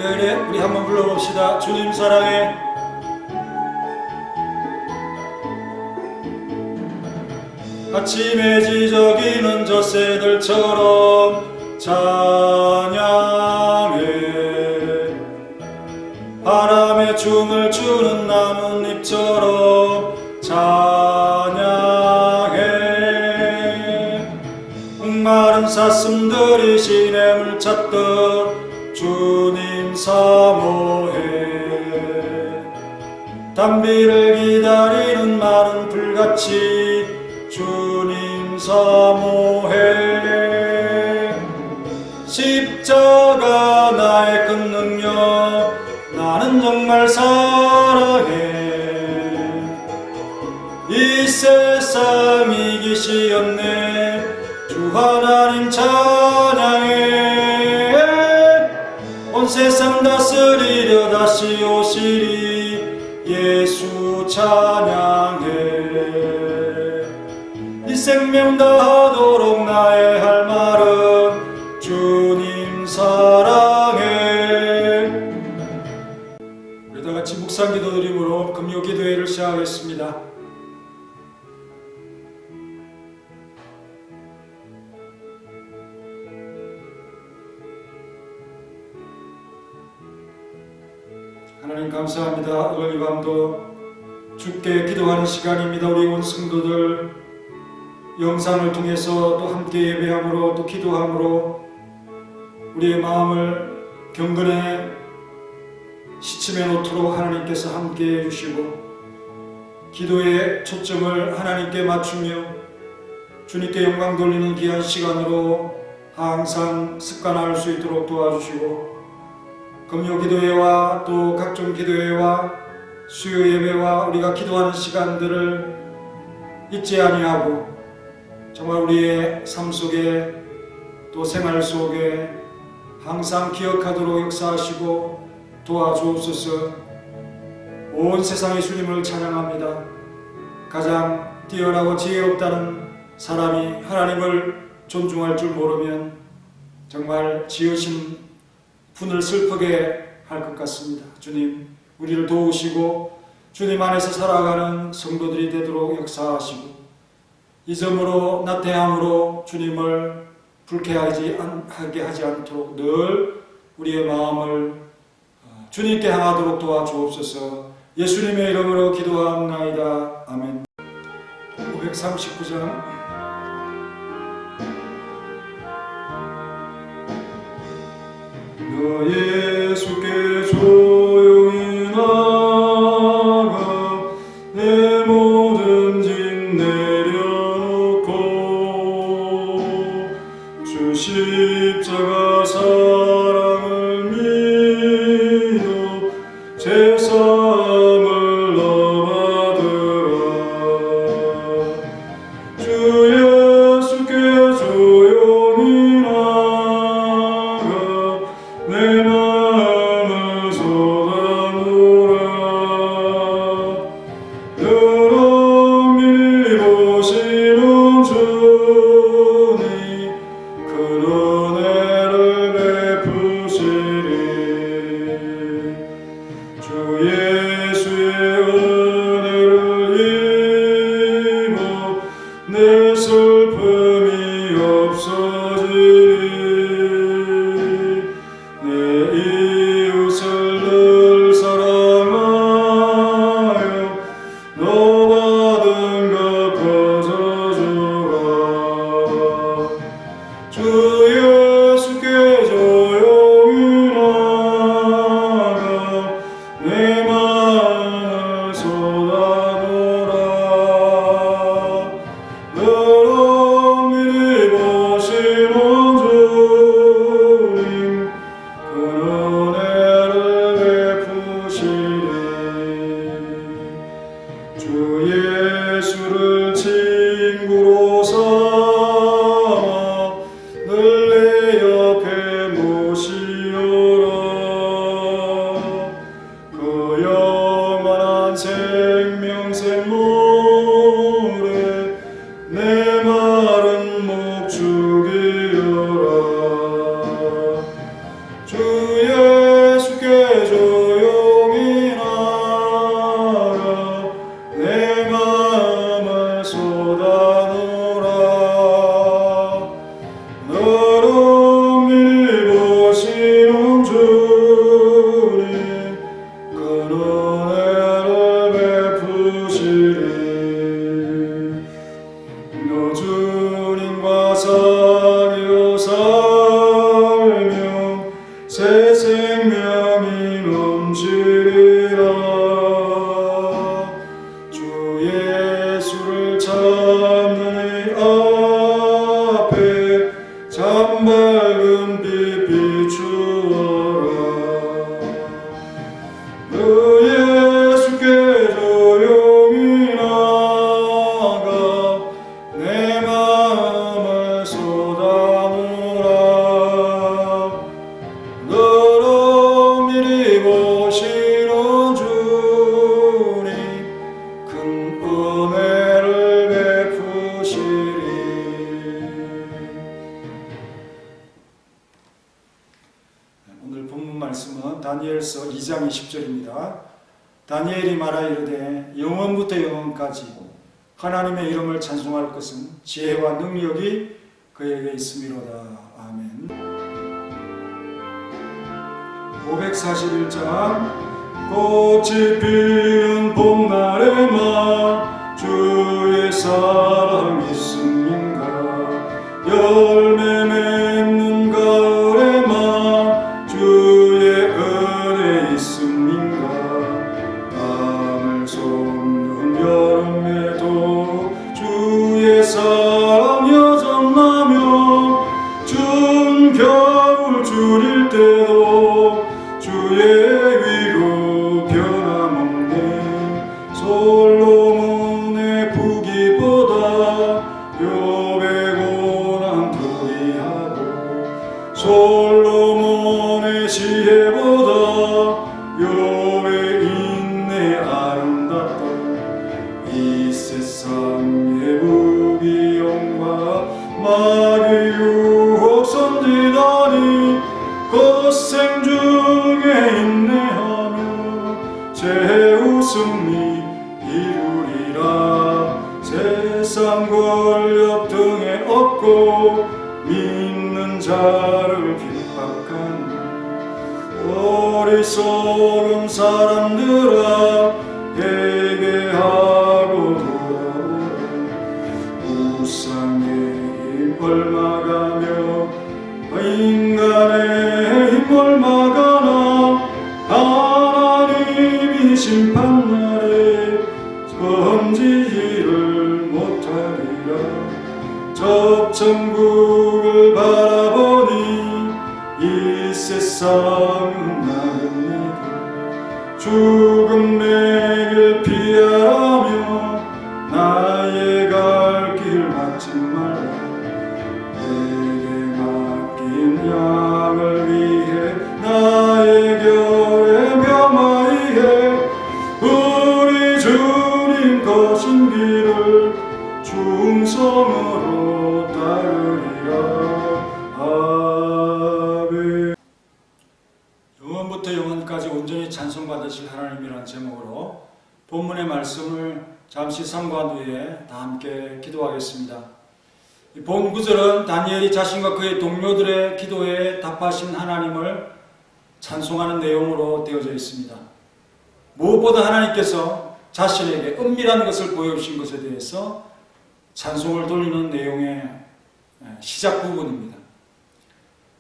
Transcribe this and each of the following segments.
네, 우리 한번 불러봅시다. 주님 사랑해. 아침에 지저귀는 저 새들처럼 찬양해. 바람에 춤을 추는 나뭇잎처럼 찬양해. 목마른 사슴들이 시냇물 찾던 주님 사모해. 단비를 기다리는 마른 불같이 주님 사모해. 십자가 나의 큰 능력, 나는 정말 사랑해. 이 세상 이기시었네. 주 하나님 찬양해. 온 세상 다스리려 다시 오시리. 예수 찬양해. 이 생명 다하도록 나의 할 말은 주님 사랑해. 우리 다같이 묵상 기도 드림으로 금요 기도회를 시작하겠습니다. 하나님 감사합니다. 오늘 이 밤도 주께 기도하는 시간입니다. 우리 온 성도들 영상을 통해서 또 함께 예배함으로 또 기도함으로 우리의 마음을 경건에 시침해 놓도록 하나님께서 함께 해주시고 기도의 초점을 하나님께 맞추며 주님께 영광 돌리는 귀한 시간으로 항상 습관할 수 있도록 도와주시고 금요 기도회와 또 각종 기도회와 수요 예배와 우리가 기도하는 시간들을 잊지 아니하고 정말 우리의 삶 속에 또 생활 속에 항상 기억하도록 역사하시고 도와주옵소서. 온 세상이 주님을 찬양합니다. 가장 뛰어나고 지혜롭다는 사람이 하나님을 존중할 줄 모르면 정말 지으신 분을 슬프게 할 것 같습니다. 주님, 우리를 도우시고 주님 안에서 살아가는 성도들이 되도록 역사하시고 이 점으로 나태함으로 주님을 불쾌하게 하지 않도록 늘 우리의 마음을 주님께 향하도록 도와주옵소서. 예수님의 이름으로 기도하옵나이다. 아멘. 539장 너 예수께 조용히 나가 내 모든 짐 내려놓고 주 십자가 사랑을 믿어 제사함을 너 받으라. 주 예수께 조용히 나가 내 마음을 쏟아놓으라. 여러 미리 보시는 주님 그 은혜를 베푸시리. 주 예수의 은혜를 입어 내 슬픔이 없어지리. 내 이웃을 늘 사랑하여 너 받은 것 거저주라. 주 예수께 조용히 나가 내 마음을 쏟아놓으라. 여러 미리 보시 은빛 비추어라. 그 예수께 조용히 나가 내 마음을 쏟아놓으라. 너로 미리 보시는 주님 큰 은혜를 베푸시리. 오늘 본문 말씀은 다니엘서 2장 20절입니다. 다니엘이 말하 이르되 영원부터 영원까지 하나님의 이름을 찬송할 것은 지혜와 능력이 그에게 있음이로다. 아멘. 541장 꽃이 피는 봄날에만 주의 사랑 있음인가. 열매 맺는 가을에만 주의 은혜 있음인가. 밤을 솟는 여름에도 주의 사랑 여전하며 추운 겨울 줄일 때도 주의 위로 변함없네. 솔로몬의 부귀보다 욥의 고난 득이하고 솔로몬의 지혜보다 욥의 인내 아름답다. 이 세상의 무기용과 마귀 유혹 선지다니 고생 중에 인내하며 최후 승리 이루리라. 세상 권력 등에 얻고 믿는 자를 핍박하니 어리석은 사람들아 회개하고 돌아오라. 우상의 힘 얽매가며 인간의 힘 얽매가나 하나님이 심판날에 건지지를 못하리라. 접천국을 바라보니 이 세상은 나그네들 죽음의 길 피하며 나의 갈 길 막지 말라. 내게 맡긴 양을 위해 나의 결에 병하이해 우리 주님 거신 길을 충성으로 따르리라. 아멘. 영원부터 영원까지 온전히 찬송받으실 하나님이라는 제목으로 본문의 말씀을 잠시 상고한 후에 다 함께 기도하겠습니다. 본 구절은 다니엘이 자신과 그의 동료들의 기도에 답하신 하나님을 찬송하는 내용으로 되어져 있습니다. 무엇보다 하나님께서 자신에게 은밀한 것을 보여주신 것에 대해서 찬송을 돌리는 내용의 시작 부분입니다.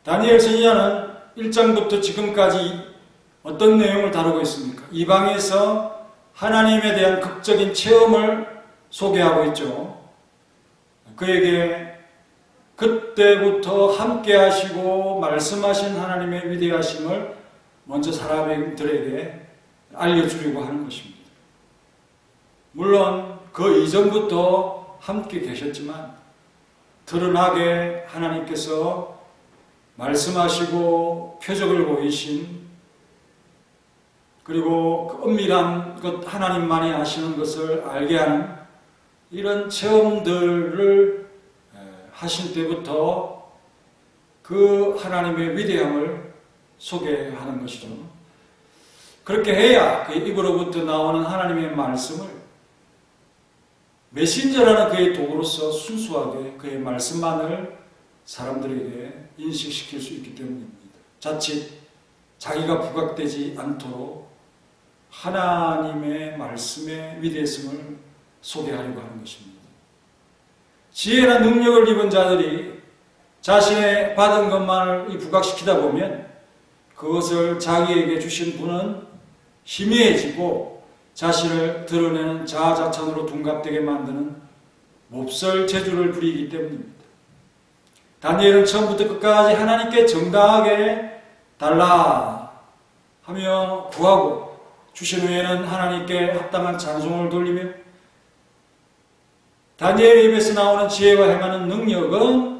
다니엘 선지자는 1장부터 지금까지 어떤 내용을 다루고 있습니까? 이방에서 하나님에 대한 극적인 체험을 소개하고 있죠. 그에게 그때부터 함께 하시고 말씀하신 하나님의 위대하심을 먼저 사람들에게 알려주려고 하는 것입니다. 물론 그 이전부터 함께 계셨지만 드러나게 하나님께서 말씀하시고 표적을 보이신, 그리고 그 은밀한 것 하나님만이 하시는 것을 알게 하는 이런 체험들을 하실 때부터 그 하나님의 위대함을 소개하는 것이죠. 그렇게 해야 그 입으로부터 나오는 하나님의 말씀을 메신저라는 그의 도구로서 순수하게 그의 말씀만을 사람들에게 인식시킬 수 있기 때문입니다. 자칫 자기가 부각되지 않도록 하나님의 말씀의 위대성을 소개하려고 하는 것입니다. 지혜나 능력을 입은 자들이 자신의 받은 것만을 부각시키다 보면 그것을 자기에게 주신 분은 희미해지고 자신을 드러내는 자아자찬으로 둔갑되게 만드는 몹쓸 재주를 부리기 때문입니다. 다니엘은 처음부터 끝까지 하나님께 정당하게 달라 하며 구하고 주신 후에는 하나님께 합당한 찬송을 돌리며 다니엘의 입에서 나오는 지혜와 행하는 능력은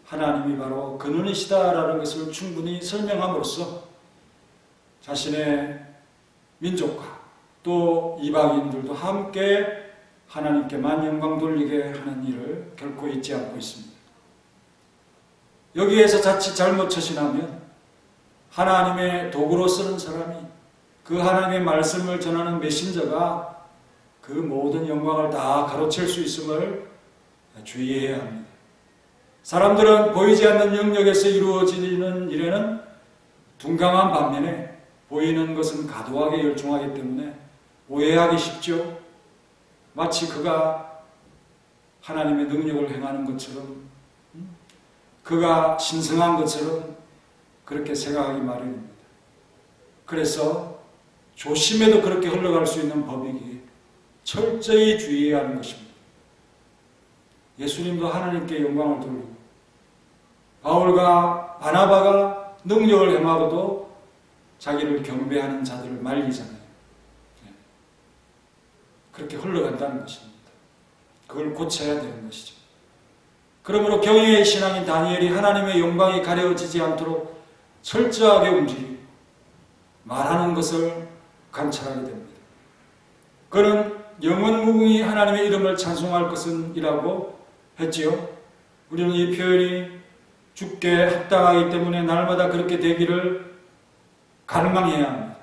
하나님이 바로 근원이시다라는 것을 충분히 설명함으로써 자신의 민족과 또 이방인들도 함께 하나님께만 영광 돌리게 하는 일을 결코 잊지 않고 있습니다. 여기에서 자칫 잘못 처신하면 하나님의 도구로 쓰는 사람이 그 하나님의 말씀을 전하는 메신저가 그 모든 영광을 다 가로챌 수 있음을 주의해야 합니다. 사람들은 보이지 않는 영역에서 이루어지는 일에는 둔감한 반면에 보이는 것은 과도하게 열중하기 때문에 오해하기 쉽죠. 마치 그가 하나님의 능력을 행하는 것처럼 그가 신성한 것처럼 그렇게 생각하기 마련입니다. 그래서 조심해도 그렇게 흘러갈 수 있는 법이기에 철저히 주의해야 하는 것입니다. 예수님도 하나님께 영광을 돌리고 바울과 바나바가 능력을 행하고도 자기를 경배하는 자들을 말리잖아요. 그렇게 흘러간다는 것입니다. 그걸 고쳐야 되는 것이죠. 그러므로 경외의 신앙인 다니엘이 하나님의 영광이 가려지지 않도록 철저하게 움직이고 말하는 것을 관찰하게 됩니다. 그는 영원 무궁히 하나님의 이름을 찬송할 것은 이라고 했지요. 우리는 이 표현이 주께 합당하기 때문에 날마다 그렇게 되기를 갈망해야 합니다.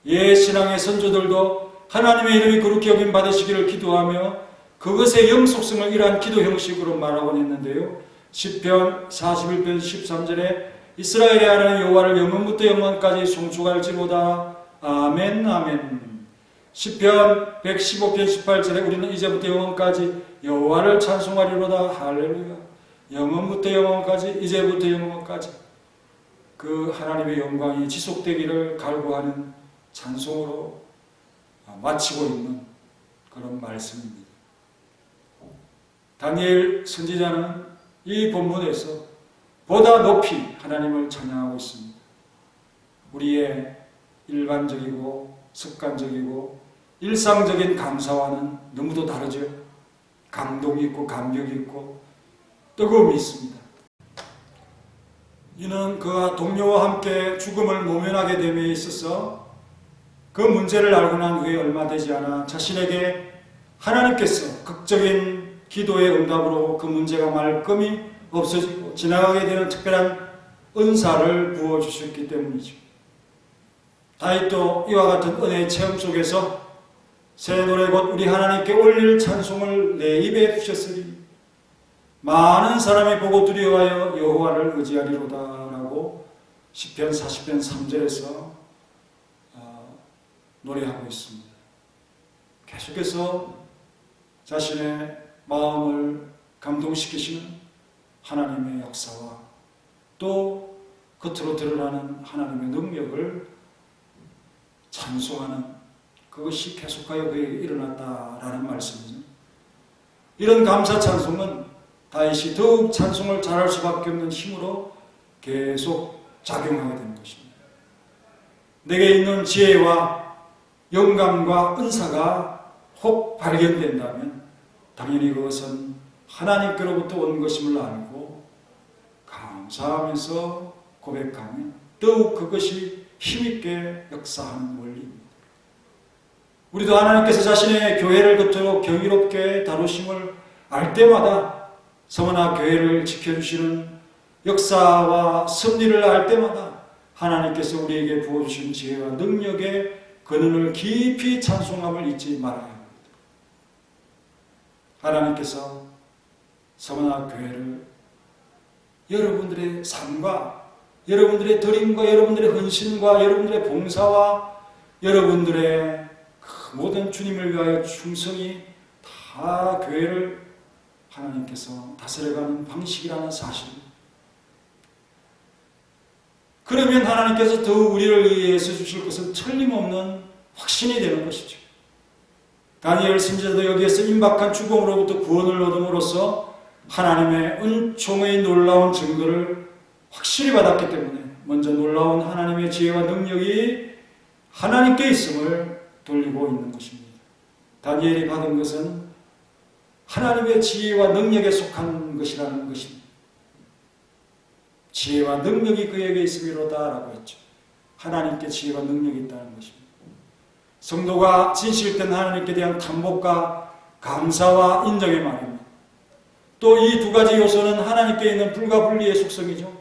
옛 신앙의 선조들도 하나님의 이름이 거룩히 여김 받으시기를 기도하며 그것의 영속성을 이러한 기도 형식으로 말하곤 했는데요. 시편 41편 13절에 이스라엘의 하나님 여호와를 영원부터 영원까지 송축할지로다. 아멘 아멘. 시편 115편 18절에 우리는 이제부터 영원까지 여호와를 찬송하리로다. 할렐루야. 영원부터 영원까지, 이제부터 영원까지 그 하나님의 영광이 지속되기를 갈구하는 찬송으로 마치고 있는 그런 말씀입니다. 다니엘 선지자는 이 본문에서 보다 높이 하나님을 찬양하고 있습니다. 우리의 일반적이고 습관적이고 일상적인 감사와는 너무도 다르죠. 감동이 있고 감격이 있고 뜨거움이 있습니다. 이는 그가 동료와 함께 죽음을 모면하게 됨에 있어서 그 문제를 알고 난 후에 얼마 되지 않아 자신에게 하나님께서 극적인 기도의 응답으로 그 문제가 말끔히 없어지고 지나가게 되는 특별한 은사를 부어주셨기 때문이죠. 다윗도 이와 같은 은혜의 체험 속에서 새 노래 곧 우리 하나님께 올릴 찬송을 내 입에 두셨으니 많은 사람이 보고 두려워하여 여호와를 의지하리로다 라고 시편 40편 3절에서 노래하고 있습니다. 계속해서 자신의 마음을 감동시키시는 하나님의 역사와 또 겉으로 드러나는 하나님의 능력을 찬송하는 그것이 계속하여 그에게 일어났다라는 말씀이죠. 이런 감사 찬송은 다윗이 더욱 찬송을 잘할 수밖에 없는 힘으로 계속 작용하게 되는 것입니다. 내게 있는 지혜와 영감과 은사가 혹 발견된다면 당연히 그것은 하나님께로부터 온 것임을 알고 감사하면서 고백하면 더욱 그것이 힘있게 역사하는 원리입니다. 우리도 하나님께서 자신의 교회를 겉으로 경이롭게 다루심을 알 때마다 서머나 교회를 지켜주시는 역사와 섭리를 알 때마다 하나님께서 우리에게 부어주신 지혜와 능력의 근원을 깊이 찬송함을 잊지 말아야 합니다. 하나님께서 서머나 교회를 여러분들의 삶과 여러분들의 드림과 여러분들의 헌신과 여러분들의 봉사와 여러분들의 그 모든 주님을 위하여 충성이 다 교회를 하나님께서 다스려가는 방식이라는 사실입니다. 그러면 하나님께서 더욱 우리를 위해서 주실 것은 틀림없는 확신이 되는 것이죠. 다니엘 선지자도 여기에서 임박한 죽음으로부터 구원을 얻음으로써 하나님의 은총의 놀라운 증거를 확실히 받았기 때문에 먼저 놀라운 하나님의 지혜와 능력이 하나님께 있음을 돌리고 있는 것입니다. 다니엘이 받은 것은 하나님의 지혜와 능력에 속한 것이라는 것입니다. 지혜와 능력이 그에게 있음이로다 라고 했죠. 하나님께 지혜와 능력이 있다는 것입니다. 성도가 진실된 하나님께 대한 탐복과 감사와 인정의 말입니다. 또 이 두 가지 요소는 하나님께 있는 불과 분리의 속성이죠.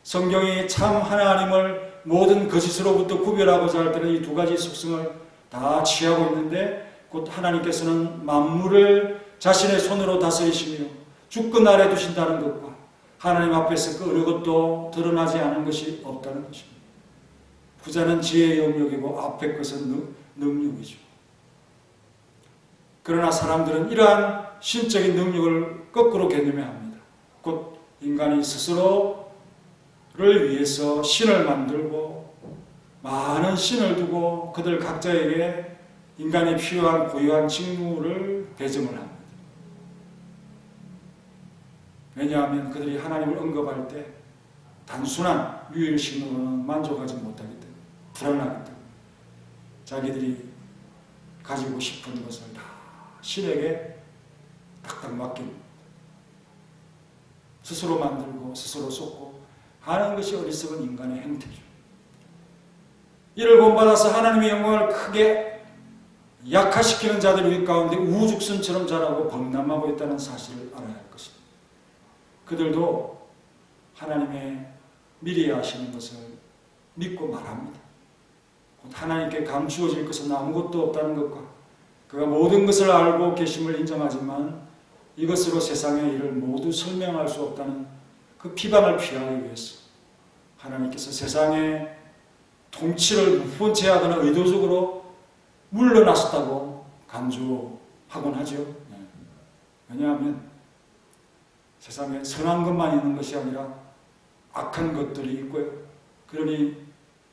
성경이 참 하나님을 모든 거짓으로부터 구별하고자 할 때는 이 두 가지 속성을 다 취하고 있는데, 곧 하나님께서는 만물을 자신의 손으로 다스리시며 주권 아래 두신다는 것과 하나님 앞에서 그 어느 것도 드러나지 않은 것이 없다는 것입니다. 후자는 지혜의 영역이고 앞의 것은 능력이죠. 그러나 사람들은 이러한 신적인 능력을 거꾸로 개념해야 합니다. 곧 인간이 스스로를 위해서 신을 만들고 많은 신을 두고 그들 각자에게 인간이 필요한 고유한 직무를 배정을 합니다. 왜냐하면 그들이 하나님을 언급할 때 단순한 유일신으로는 만족하지 못하기 때문에, 불안하기 때문에 자기들이 가지고 싶은 것을 다 신에게 딱딱 맡깁니다. 스스로 만들고 스스로 쏟고 하는 것이 어리석은 인간의 행태죠. 이를 본받아서 하나님의 영광을 크게 약화시키는 자들이 가운데 우죽순처럼 자라고 범람하고 있다는 사실을 알아야 할 것입니다. 그들도 하나님의 미리 하시는 것을 믿고 말합니다. 곧 하나님께 감추어질 것은 아무것도 없다는 것과 그가 모든 것을 알고 계심을 인정하지만 이것으로 세상의 일을 모두 설명할 수 없다는 그 비방을 피하기 위해서 하나님께서 세상의 통치를 무폰체하거나 의도적으로 물러나셨다고 간주하곤 하죠. 왜냐하면 세상에 선한 것만 있는 것이 아니라 악한 것들이 있고요. 그러니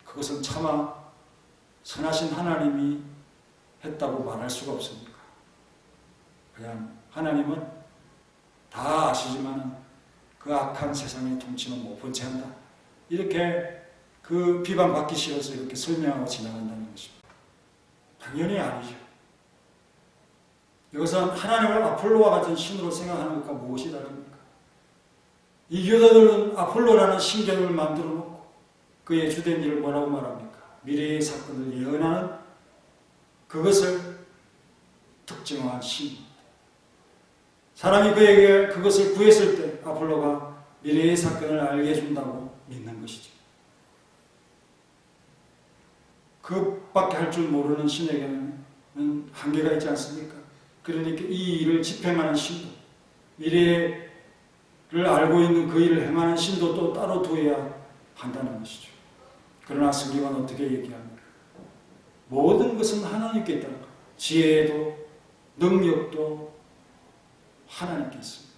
그것은 차마 선하신 하나님이 했다고 말할 수가 없습니까? 그냥 하나님은 다 아시지만 그 악한 세상의 통치는 못 본체한다. 이렇게 그 비방받기 싫어서 이렇게 설명하고 지나간다는 것입니다. 당연히 아니죠. 이것은 하나님을 아폴로와 같은 신으로 생각하는 것과 무엇이 다릅니까? 이 교도들은 아폴로라는 신경을 만들어 놓고 그의 주된 일을 뭐라고 말합니까? 미래의 사건을 예언하는 그것을 특징화한 신. 사람이 그에게 그것을 구했을 때 아폴로가 미래의 사건을 알게 해준다고 믿는 것이죠. 그밖에 할 줄 모르는 신에게는 한계가 있지 않습니까? 그러니까 이 일을 집행하는 신도, 미래를 알고 있는 그 일을 행하는 신도 또 따로 두어야 한다는 것이죠. 그러나 성경은 어떻게 얘기합니까? 모든 것은 하나님께 있다는 것. 지혜도 능력도 하나님께 있습니다.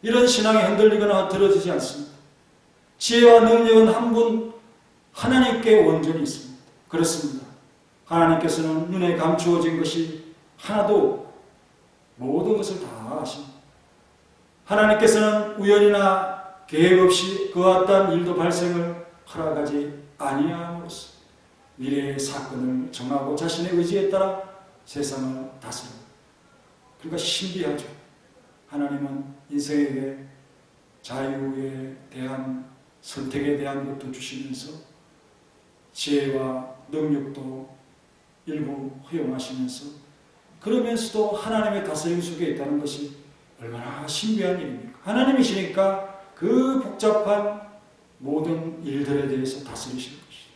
이런 신앙이 흔들리거나 들어지지 않습니다. 지혜와 능력은 한 분 하나님께 온전히 있습니다. 그렇습니다. 하나님께서는 눈에 감추어진 것이 하나도 모든 것을 다 아십니다. 하나님께서는 우연이나 계획 없이 그와 같은 일도 발생을 허락하지 아니함으로써 미래의 사건을 정하고 자신의 의지에 따라 세상을 다스립니다. 그러니까 신비하죠. 하나님은 인생에게 자유에 대한 선택에 대한 것도 주시면서 지혜와 능력도 일부 허용하시면서 그러면서도 하나님의 다스림 속에 있다는 것이 얼마나 신비한 일입니까? 하나님이시니까 그 복잡한 모든 일들에 대해서 다스리시는 것이죠.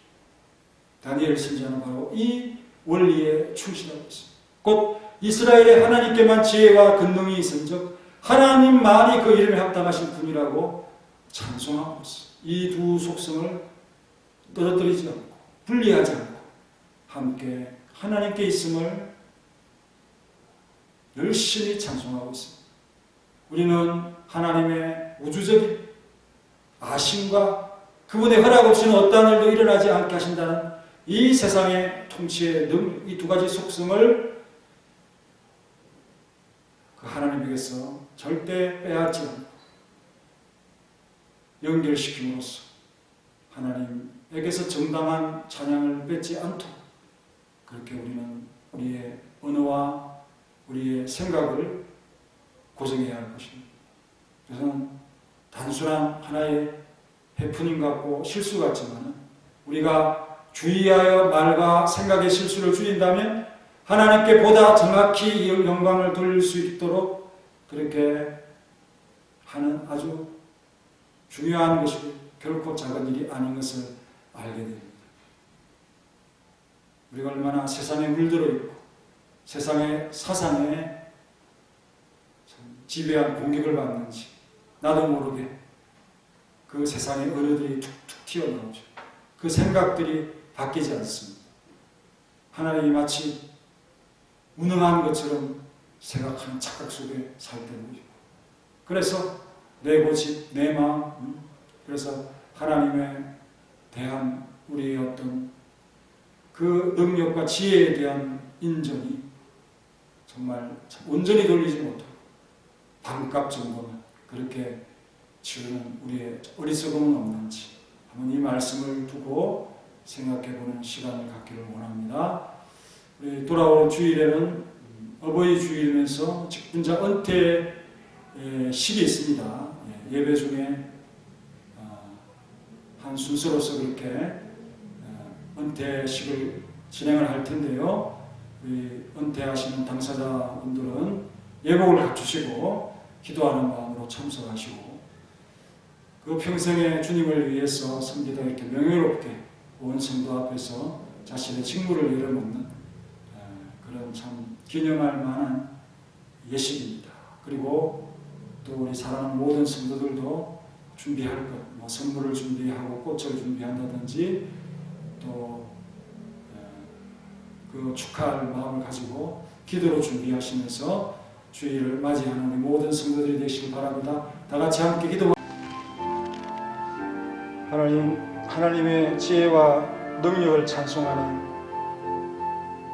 다니엘 선지자는 바로 이 원리에 충실하고 있습니다. 곧 이스라엘의 하나님께만 지혜와 권능이 있은즉 하나님만이 그 이름에 합당하신 분이라고 찬송하고 있습니다. 이 두 속성을 떨어뜨리지 않고 분리하지 않고 함께 하나님께 있음을 열심히 찬송하고 있습니다. 우리는 하나님의 우주적인 아심과 그분의 허락 없이는 어떠한 일도 일어나지 않게 하신다는 이 세상의 통치의 이 두 가지 속성을 그 하나님에게서 절대 빼앗지 않고 연결시킴으로써 하나님에게서 정당한 찬양을 뺏지 않도록 그렇게 우리는 우리의 언어와 우리의 생각을 고정해야 할 것입니다. 그래서 단순한 하나의 해프닝 같고 실수 같지만 우리가 주의하여 말과 생각의 실수를 줄인다면 하나님께 보다 정확히 영광을 돌릴 수 있도록 그렇게 하는 아주 중요한 것이고 결코 작은 일이 아닌 것을 알게 됩니다. 우리가 얼마나 세상에 물들어 있고 세상의 사상에 지배한 공격을 받는지 나도 모르게 그 세상의 언어들이 툭툭 튀어나오죠. 그 생각들이 바뀌지 않습니다. 하나님이 마치 무능한 것처럼 생각하는 착각 속에 살 때도 있고 그래서 내 고집, 내 마음 그래서 하나님에 대한 우리의 어떤 그 능력과 지혜에 대한 인정이 정말 온전히 돌리지 못하고 반값 정도만 그렇게 치르는 우리의 어리석음은 없는지 한번 이 말씀을 두고 생각해보는 시간을 갖기를 원합니다. 우리 돌아올 주일에는 어버이 주일이면서 직분자 은퇴 식이 있습니다. 예배 중에 한 순서로서 그렇게 은퇴식을 진행을 할 텐데요. 우리 은퇴하시는 당사자분들은 예복을 갖추시고 기도하는 마음으로 참석하시고 그 평생에 주님을 위해서 섬기다 이렇게 명예롭게 온 성도 앞에서 자신의 직무를 열어놓는 그런 참 기념할 만한 예식입니다. 그리고 또 우리 사랑하는 모든 성도들도 준비할 것, 뭐 선물을 준비하고 꽃을 준비한다든지 또 그 축하할 마음을 가지고 기도로 준비하시면서 주일을 맞이하는 우리 모든 성도들이 되시길 바랍니다. 다 같이 함께 기도. 하나님의 지혜와 능력을 찬송하는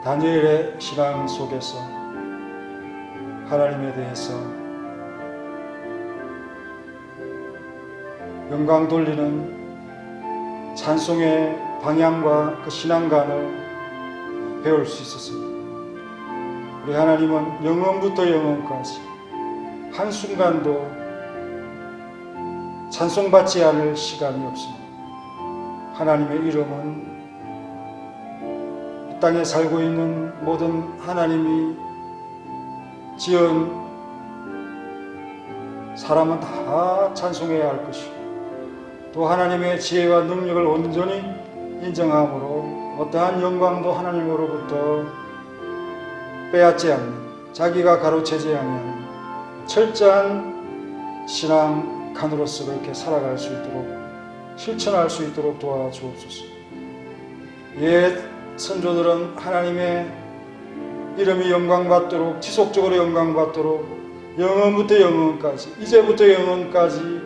다니엘의 신앙 속에서 하나님에 대해서 영광 돌리는 찬송의 방향과 그 신앙관을 배울 수 있었습니다. 우리 하나님은 영원부터 영원까지 한순간도 찬송받지 않을 시간이 없습니다. 하나님의 이름은 이 땅에 살고 있는 모든 하나님이 지은 사람은 다 찬송해야 할 것이고 또 하나님의 지혜와 능력을 온전히 인정함으로 어떠한 영광도 하나님으로부터 빼앗지 않는 자기가 가로채지 아니하는 철저한 신앙관으로서 그렇게 살아갈 수 있도록 실천할 수 있도록 도와주옵소서. 옛 선조들은 하나님의 이름이 영광받도록 지속적으로 영광받도록 영원부터 영원까지 이제부터 영원까지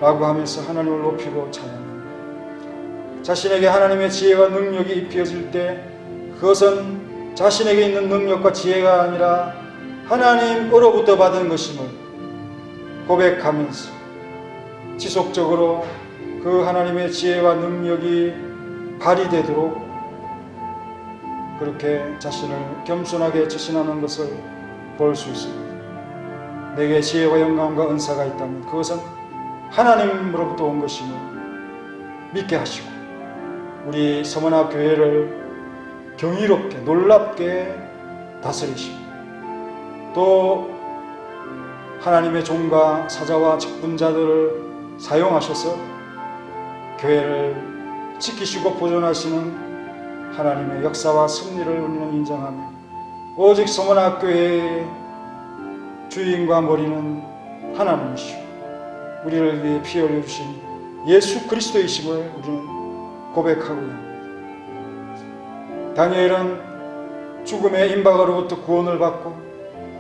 라고 하면서 하나님을 높이고 찬양합니다. 자신에게 하나님의 지혜와 능력이 입혀질 때 그것은 자신에게 있는 능력과 지혜가 아니라 하나님으로부터 받은 것임을 고백하면서 지속적으로 그 하나님의 지혜와 능력이 발휘되도록 그렇게 자신을 겸손하게 지신하는 것을 볼 수 있습니다. 내게 지혜와 영광과 은사가 있다면 그것은 하나님으로부터 온 것임을 믿게 하시고 우리 서머나 교회를 경이롭게 놀랍게 다스리시고 또 하나님의 종과 사자와 직분자들을 사용하셔서 교회를 지키시고 보존하시는 하나님의 역사와 승리를 우리는 인정하며 오직 서머나 교회의 주인과 머리는 하나님이시고 우리를 위해 피 흘려주신 예수 그리스도이심을 우리는 고백하고 있습니다. 다니엘은 죽음의 임박으로부터 구원을 받고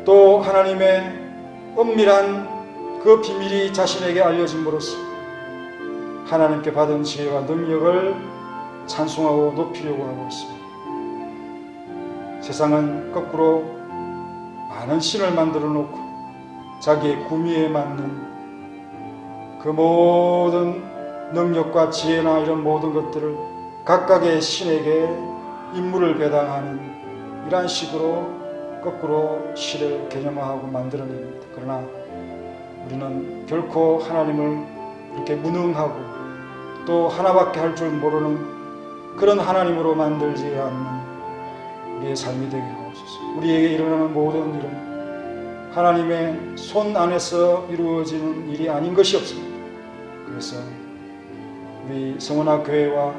또 하나님의 은밀한 그 비밀이 자신에게 알려짐으로써 하나님께 받은 지혜와 능력을 찬송하고 높이려고 하고 있습니다. 세상은 거꾸로 많은 신을 만들어 놓고 자기의 구미에 맞는 그 모든 능력과 지혜나 이런 모든 것들을 각각의 신에게 임무를 배당하는 이러한 식으로 거꾸로 시를 개념화하고 만들어냅니다. 그러나 우리는 결코 하나님을 이렇게 무능하고 또 하나밖에 할 줄 모르는 그런 하나님으로 만들지 않는 우리의 삶이 되게 하옵소서. 우리에게 일어나는 모든 일은 하나님의 손 안에서 이루어지는 일이 아닌 것이 없습니다. 그래서 우리 성원아 교회와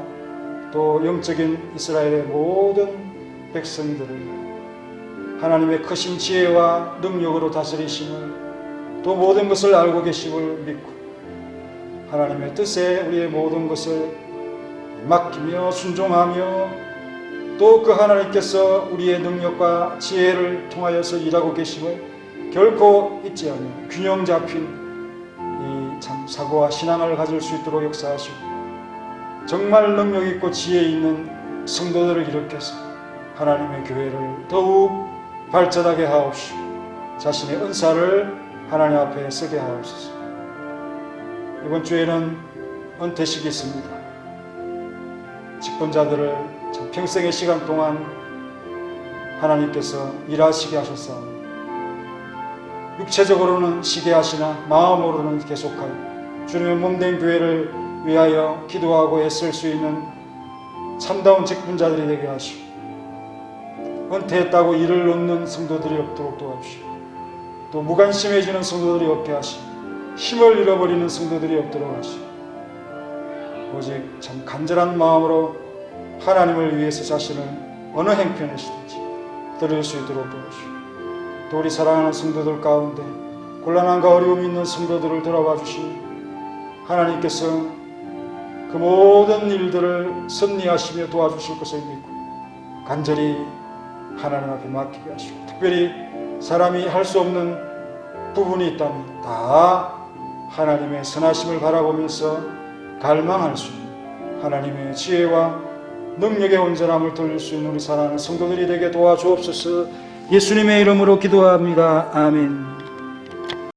또 영적인 이스라엘의 모든 백성들을 하나님의 크신 지혜와 능력으로 다스리심을 또 모든 것을 알고 계심을 믿고 하나님의 뜻에 우리의 모든 것을 맡기며 순종하며 또 그 하나님께서 우리의 능력과 지혜를 통하여서 일하고 계심을 결코 잊지 않으며 균형 잡힌 이 참 사고와 신앙을 가질 수 있도록 역사하시고 정말 능력 있고 지혜 있는 성도들을 일으켜서 하나님의 교회를 더욱 발전하게 하옵시고 자신의 은사를 하나님 앞에 쓰게 하옵소서. 이번 주에는 은퇴식이 있습니다. 직분자들을 참 평생의 시간 동안 하나님께서 일하시게 하셨사옵니다. 육체적으로는 쉬게 하시나 마음으로는 계속하여 주님의 몸된 교회를 위하여 기도하고 애쓸 수 있는 참다운 직분자들이 되게 하시고 은퇴했다고 일을 놓는 성도들이 없도록 도와주시고 또 무관심해지는 성도들이 없게 하시고 힘을 잃어버리는 성도들이 없도록 하시고 오직 참 간절한 마음으로 하나님을 위해서 자신을 어느 행편이시든지 드릴 수 있도록 도와주시고 또 우리 사랑하는 성도들 가운데 곤란함과 어려움이 있는 성도들을 돌아봐 주시니 하나님께서 그 모든 일들을 섭리하시며 도와주실 것을 믿고 간절히 하나님 앞에 맡기게 하시고 특별히 사람이 할 수 없는 부분이 있다면 다 하나님의 선하심을 바라보면서 갈망할 수 있는 하나님의 지혜와 능력의 온전함을 돌릴 수 있는 우리 사랑하는 성도들이 되게 도와주옵소서. 예수님의 이름으로 기도합니다. 아멘.